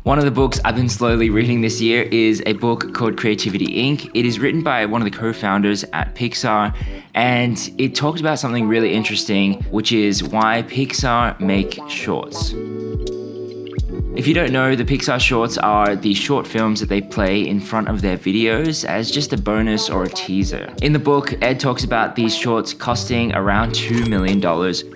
One of the books I've been slowly reading this year is a book called Creativity Inc. It is written by one of the co-founders at Pixar, and it talks about something really interesting, which is why Pixar make shorts. If you don't know, the Pixar shorts are the short films that they play in front of their videos as just a bonus or a teaser. In the book, Ed talks about these shorts costing around $2 million,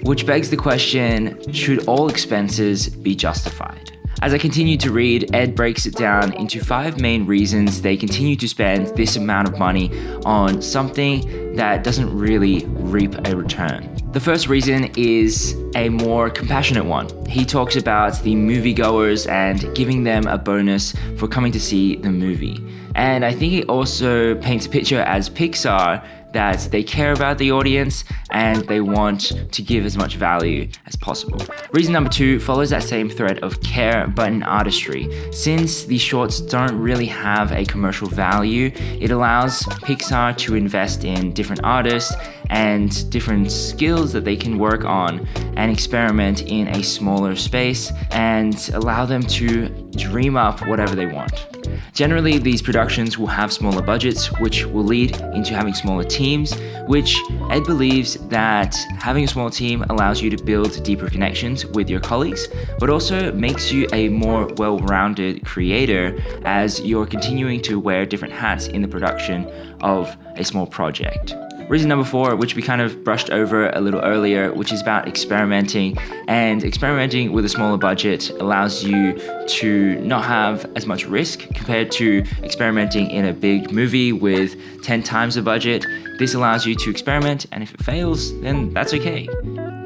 which begs the question, should all expenses be justified? As I continue to read, Ed breaks it down into 5 main reasons they continue to spend this amount of money on something that doesn't really reap a return. The first reason is a more compassionate one. He talks about the moviegoers and giving them a bonus for coming to see the movie. And I think it also paints a picture as Pixar that they care about the audience and they want to give as much value as possible. Reason number 2 follows that same thread of care but in artistry. Since these shorts don't really have a commercial value, it allows Pixar to invest in different artists and different skills that they can work on and experiment in a smaller space and allow them to dream up whatever they want. Generally, these productions will have smaller budgets, which will lead into having smaller teams, which Ed believes that having a small team allows you to build deeper connections with your colleagues, but also makes you a more well-rounded creator as you're continuing to wear different hats in the production of a small project. Reason number 4, which we kind of brushed over a little earlier, which is about experimenting. And experimenting with a smaller budget allows you to not have as much risk compared to experimenting in a big movie with 10 times the budget. This allows you to experiment, and if it fails, then that's okay.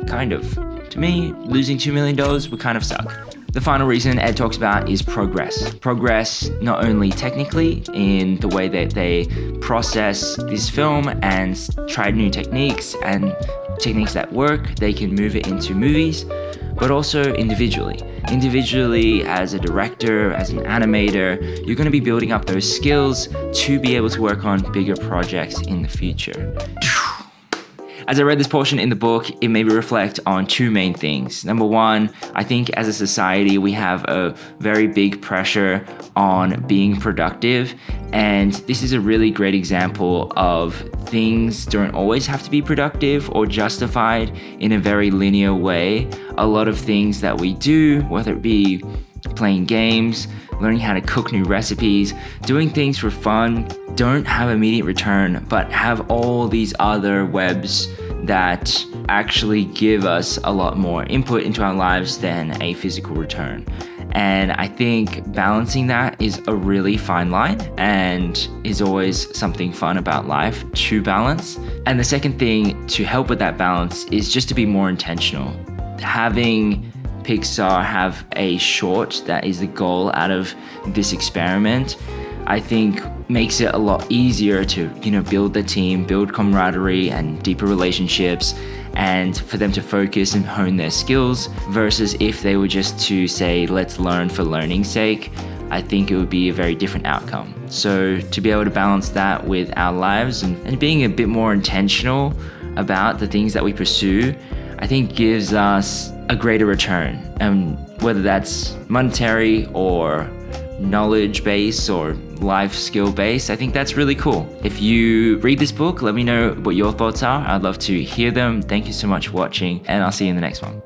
Kind of. To me, losing $2 million would kind of suck. The final reason Ed talks about is progress. Progress not only technically in the way that they process this film and try new techniques and techniques that work, they can move it into movies, but also individually. Individually, as a director, as an animator, you're going to be building up those skills to be able to work on bigger projects in the future. As I read this portion in the book, it made me reflect on 2 main things. Number 1, I think as a society, we have a very big pressure on being productive. And this is a really great example of things don't always have to be productive or justified in a very linear way. A lot of things that we do, whether it be playing games, learning how to cook new recipes, doing things for fun, don't have immediate return, but have all these other webs that actually give us a lot more input into our lives than a physical return. And I think balancing that is a really fine line and is always something fun about life to balance. And the second thing to help with that balance is just to be more intentional. Having Pixar have a short that is the goal out of this experiment, I think makes it a lot easier to, build the team, build camaraderie and deeper relationships, and for them to focus and hone their skills versus if they were just to say, let's learn for learning's sake. I think it would be a very different outcome. So to be able to balance that with our lives and being a bit more intentional about the things that we pursue, I think gives us a greater return. And whether that's monetary or knowledge base or life skill base, I think that's really cool. If you read this book, let me know what your thoughts are. I'd love to hear them. Thank you so much for watching, and I'll see you in the next one.